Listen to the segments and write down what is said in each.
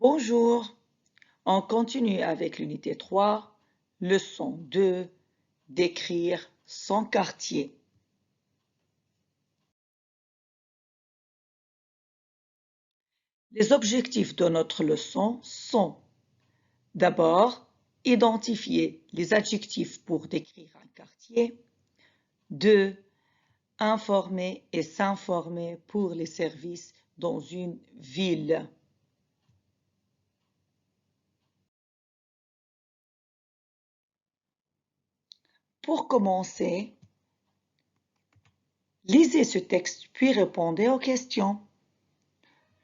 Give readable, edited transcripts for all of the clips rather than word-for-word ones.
Bonjour, on continue avec l'unité 3, leçon 2, décrire son quartier. Les objectifs de notre leçon sont d'abord, identifier les adjectifs pour décrire un quartier. 2. Informer et s'informer pour les services dans une ville. Pour commencer, lisez ce texte puis répondez aux questions.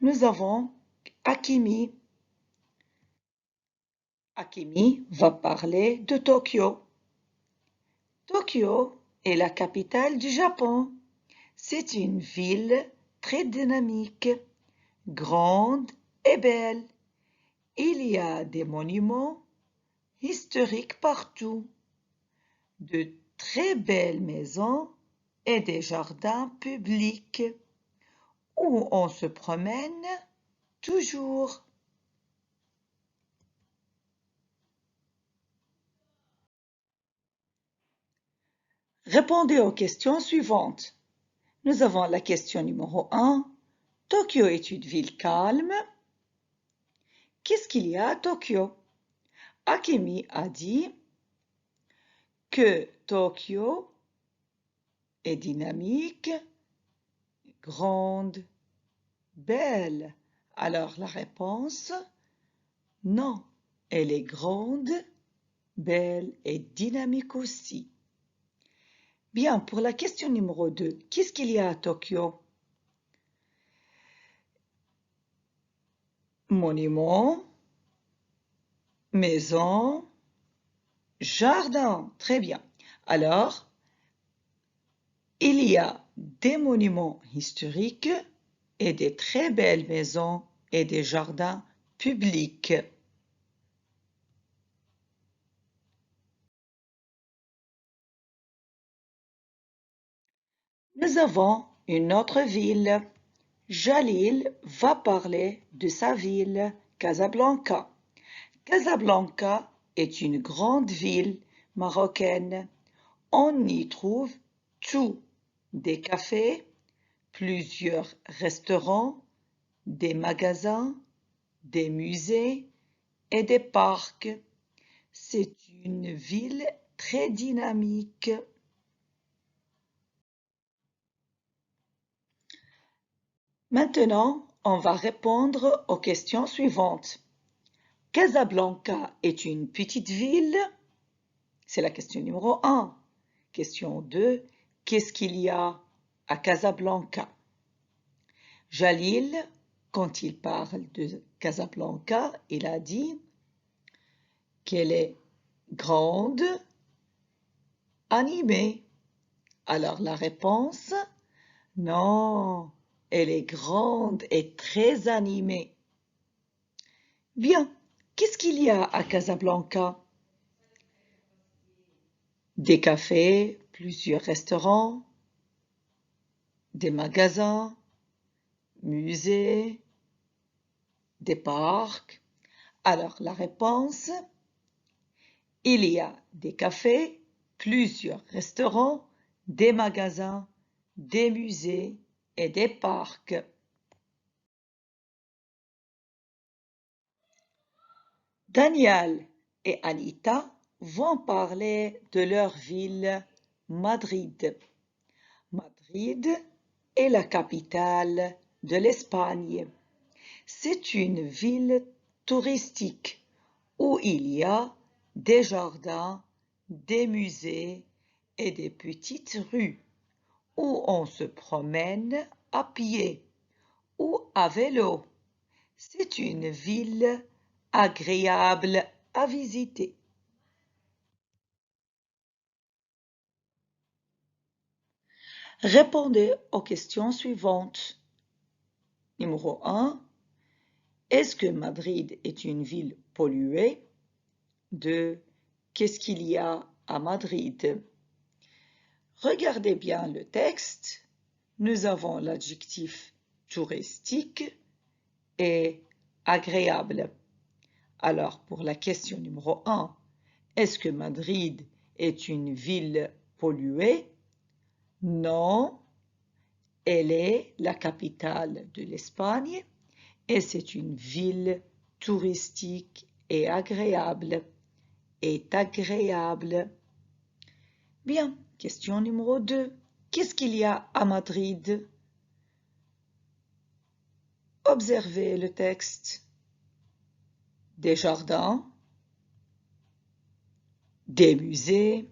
Nous avons Hakimi. Hakimi va parler de Tokyo. Tokyo est la capitale du Japon. C'est une ville très dynamique, grande et belle. Il y a des monuments historiques partout, de très belles maisons et des jardins publics où on se promène toujours. Répondez aux questions suivantes. Nous avons la question numéro 1. Tokyo est une ville calme. Qu'est-ce qu'il y a à Tokyo? Hakimi a dit que Tokyo est dynamique, grande, belle. Alors la réponse, non, elle est grande, belle et dynamique aussi. Bien, pour la question numéro 2, qu'est-ce qu'il y a à Tokyo? Monument, maison, jardin. Très bien. Alors, il y a des monuments historiques et des très belles maisons et des jardins publics. Nous avons une autre ville. Jalil va parler de sa ville, Casablanca. Casablanca est une grande ville marocaine. On y trouve tout, des cafés, plusieurs restaurants, des magasins, des musées et des parcs. C'est une ville très dynamique. Maintenant, on va répondre aux questions suivantes. Casablanca est une petite ville? C'est la question numéro 1. Question 2. Qu'est-ce qu'il y a à Casablanca? Jalil, quand il parle de Casablanca, il a dit qu'elle est grande, animée. Alors la réponse, non, elle est grande et très animée. Bien, qu'est-ce qu'il y a à Casablanca? Des cafés, plusieurs restaurants, des magasins, musées, des parcs. Alors la réponse, il y a des cafés, plusieurs restaurants, des magasins, des musées et des parcs. Daniel et Anita vont parler de leur ville, Madrid. Madrid est la capitale de l'Espagne. C'est une ville touristique où il y a des jardins, des musées et des petites rues où on se promène à pied ou à vélo. C'est une ville agréable à visiter. Répondez aux questions suivantes. Numéro 1. Est-ce que Madrid est une ville polluée? 2. Qu'est-ce qu'il y a à Madrid? Regardez bien le texte. Nous avons l'adjectif touristique et agréable. Alors, pour la question numéro 1, est-ce que Madrid est une ville polluée? Non, elle est la capitale de l'Espagne et c'est une ville touristique et agréable. Est agréable. Bien, question numéro 2. Qu'est-ce qu'il y a à Madrid? Observez le texte. Des jardins, des musées,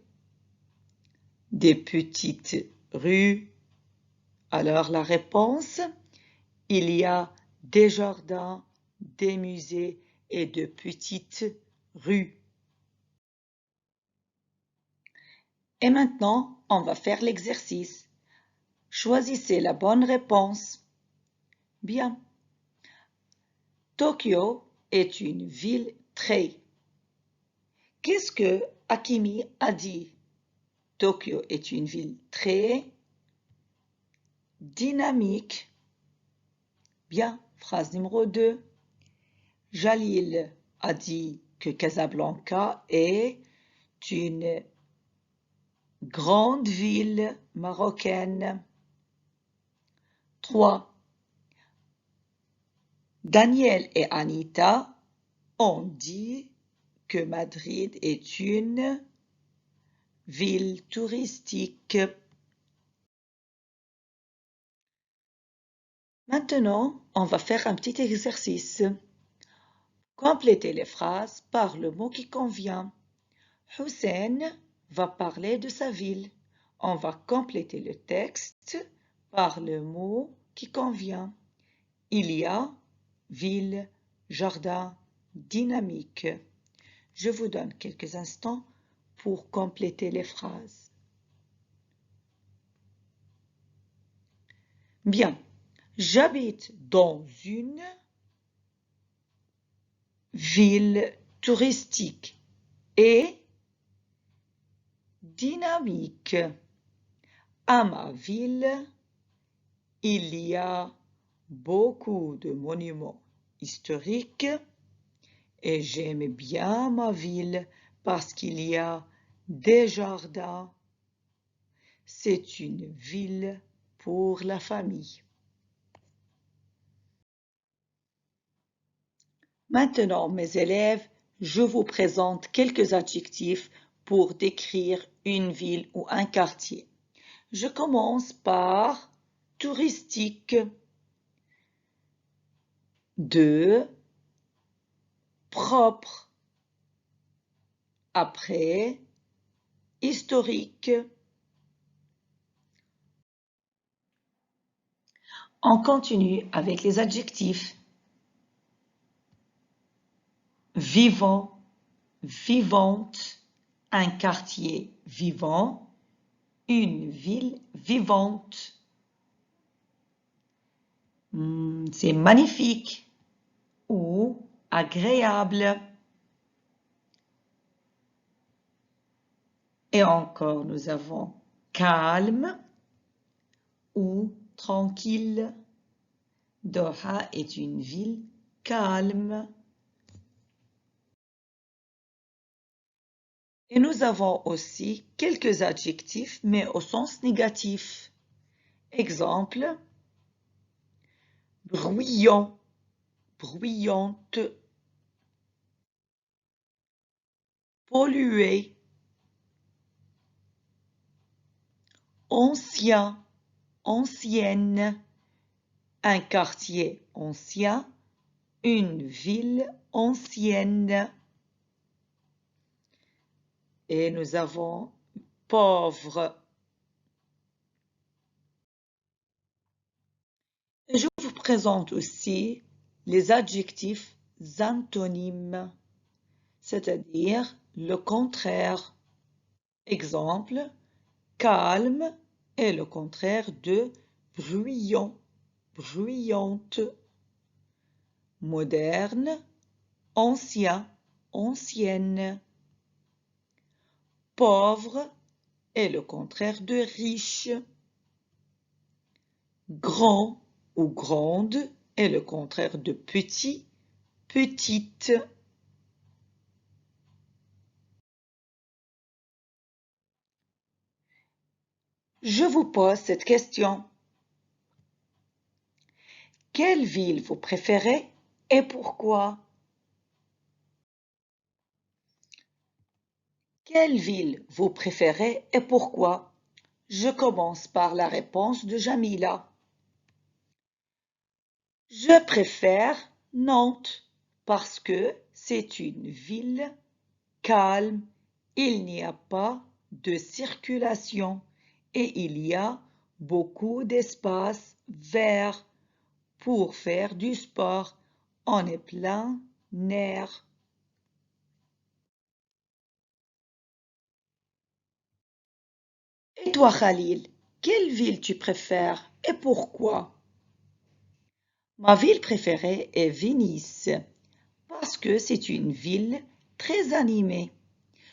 des petites rues. Alors la réponse, il y a des jardins, des musées et de petites rues. Et maintenant, on va faire l'exercice. Choisissez la bonne réponse. Bien. Tokyo est une ville très. Qu'est-ce que Hakimi a dit? Tokyo est une ville très dynamique. Bien, phrase numéro 2. Jalil a dit que Casablanca est une grande ville marocaine. 3. Daniel et Anita ont dit que Madrid est une ville touristique. Maintenant, on va faire un petit exercice. Complétez les phrases par le mot qui convient. Hussein va parler de sa ville. On va compléter le texte par le mot qui convient. Il y a ville, jardin, dynamique. Je vous donne quelques instants pour compléter les phrases. Bien, j'habite dans une ville touristique et dynamique. À ma ville, il y a beaucoup de monuments historiques et j'aime bien ma ville parce qu'il y a des jardins. C'est une ville pour la famille. Maintenant, mes élèves, je vous présente quelques adjectifs pour décrire une ville ou un quartier. Je commence par touristique. 2. Propre. Après, historique. On continue avec les adjectifs. Vivant, vivante, un quartier vivant, une ville vivante. C'est magnifique ou agréable. Et encore, nous avons calme ou tranquille. Doha est une ville calme. Et nous avons aussi quelques adjectifs, mais au sens négatif. Exemple, bruyant, bruyante, pollué, ancien, ancienne, un quartier ancien, une ville ancienne. Et nous avons pauvre. Et je vous présente aussi les adjectifs antonymes, c'est-à-dire le contraire. Exemple, calme est le contraire de bruyant, bruyante. Moderne, ancien, ancienne. Pauvre est le contraire de riche. Grand ou grande est le contraire de petit petite. Je vous pose cette question. Quelle ville vous préférez et pourquoi? Quelle ville vous préférez et pourquoi? Je commence par la réponse de Jamila. Je préfère Nantes parce que c'est une ville calme, il n'y a pas de circulation et il y a beaucoup d'espace vert pour faire du sport. On est plein air. Et toi, Khalil, quelle ville tu préfères et pourquoi? Ma ville préférée est Venise parce que c'est une ville très animée,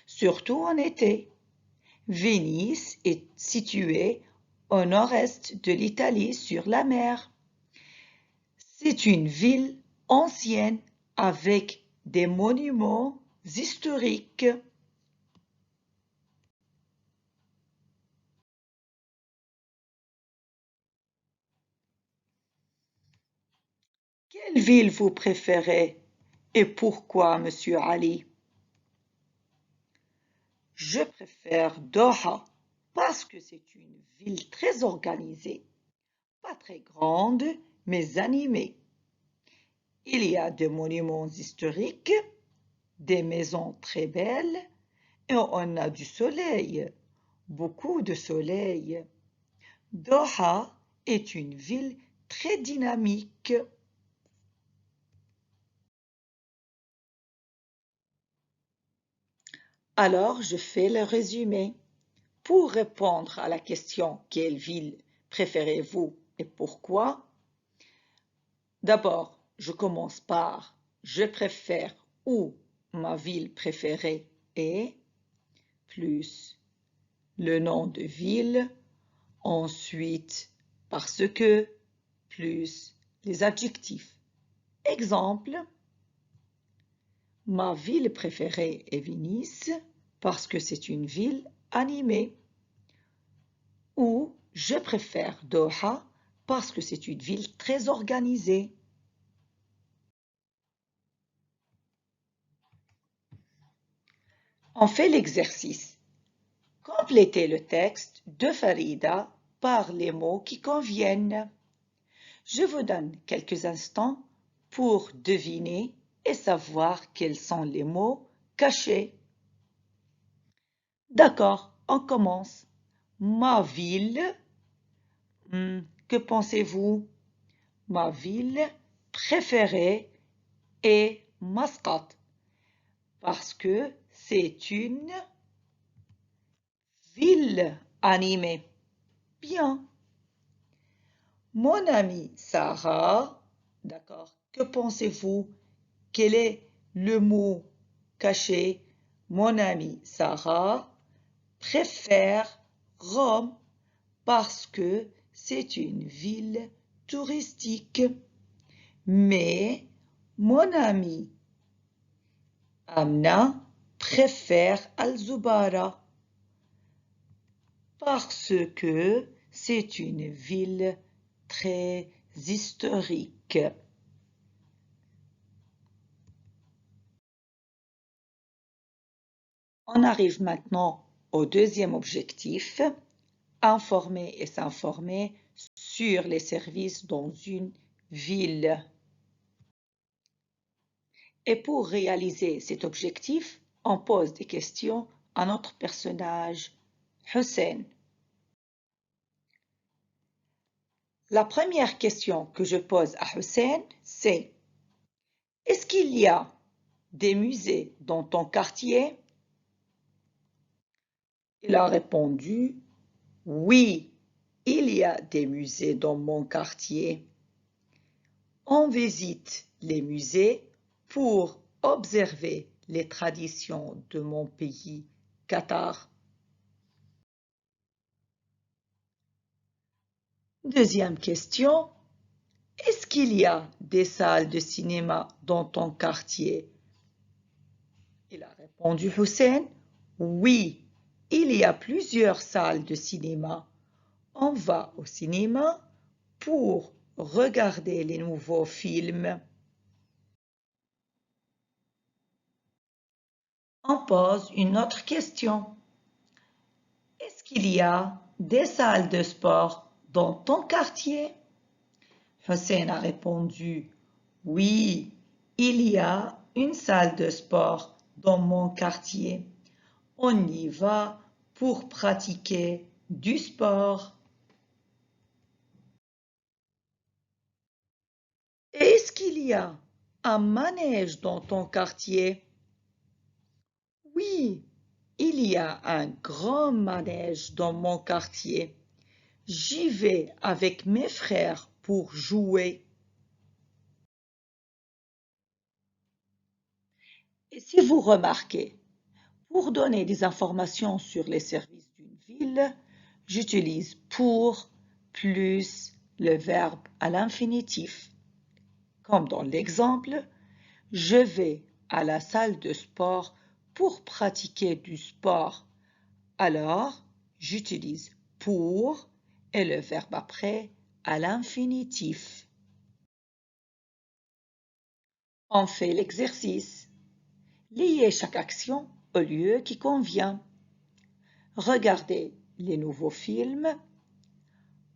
surtout en été. Venise est située au nord-est de l'Italie sur la mer. C'est une ville ancienne avec des monuments historiques. Quelle ville vous préférez et pourquoi, Monsieur Ali? Je préfère Doha parce que c'est une ville très organisée, pas très grande, mais animée. Il y a des monuments historiques, des maisons très belles et on a du soleil, beaucoup de soleil. Doha est une ville très dynamique. Alors, je fais le résumé. Pour répondre à la question quelle ville préférez-vous et pourquoi, d'abord, je commence par je préfère ou ma ville préférée est plus le nom de ville, ensuite parce que plus les adjectifs. Exemple, ma ville préférée est Venise parce que c'est une ville animée. Ou je préfère Doha parce que c'est une ville très organisée. On fait l'exercice. Complétez le texte de Farida par les mots qui conviennent. Je vous donne quelques instants pour deviner et savoir quels sont les mots cachés. D'accord, on commence. Ma ville, que pensez-vous? Ma ville préférée est Masqat parce que c'est une ville animée. Bien. Mon amie Sarah, d'accord, que pensez-vous? Quel est le mot caché? Mon amie Sarah préfère Rome parce que c'est une ville touristique. Mais mon amie Amna préfère Al-Zubara parce que c'est une ville très historique. On arrive maintenant au deuxième objectif, informer et s'informer sur les services dans une ville. Et pour réaliser cet objectif, on pose des questions à notre personnage, Hussein. La première question que je pose à Hussein, c'est: est-ce qu'il y a des musées dans ton quartier? Il a répondu: oui, il y a des musées dans mon quartier. On visite les musées pour observer les traditions de mon pays, Qatar. Deuxième question, Est-ce qu'il y a des salles de cinéma dans ton quartier? Il a répondu Hussein. Oui, il y a plusieurs salles de cinéma. On va au cinéma pour regarder les nouveaux films. On pose une autre question. Est-ce qu'il y a des salles de sport dans ton quartier? Hussein a répondu, oui, il y a une salle de sport dans mon quartier. On y va pour pratiquer du sport. Est-ce qu'il y a un manège dans ton quartier? Oui, il y a un grand manège dans mon quartier. J'y vais avec mes frères pour jouer. Et si vous remarquez, pour donner des informations sur les services d'une ville, j'utilise pour plus le verbe à l'infinitif. Comme dans l'exemple, je vais à la salle de sport pour pratiquer du sport. Alors, j'utilise pour et le verbe après à l'infinitif. On fait l'exercice. Liez chaque action au lieu qui convient. Regardez les nouveaux films.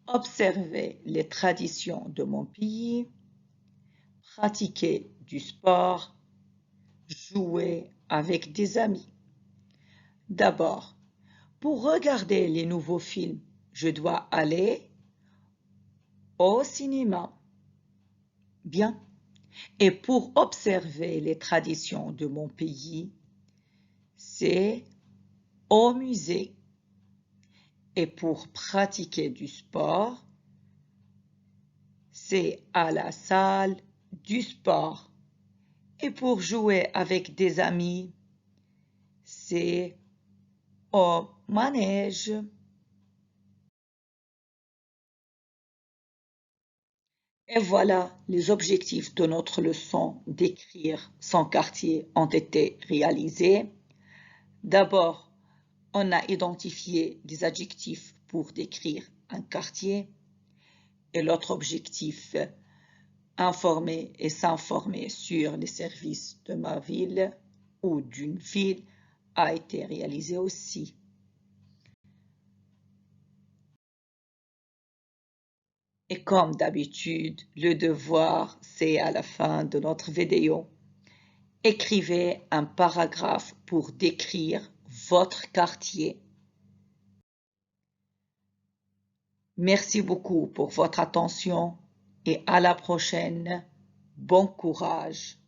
Observez les traditions de mon pays. Pratiquer du sport. Jouer avec des amis. D'abord, pour regarder les nouveaux films, je dois aller au cinéma. Bien. Et pour observer les traditions de mon pays, c'est au musée. Et pour pratiquer du sport, c'est à la salle du sport. Et pour jouer avec des amis, c'est au manège. Et voilà, les objectifs de notre leçon d'écrire son quartier ont été réalisés. D'abord, on a identifié des adjectifs pour décrire un quartier. Et l'autre objectif, informer et s'informer sur les services de ma ville ou d'une ville, a été réalisé aussi. Et comme d'habitude, le devoir, c'est à la fin de notre vidéo. Écrivez un paragraphe pour décrire votre quartier. Merci beaucoup pour votre attention et à la prochaine. Bon courage.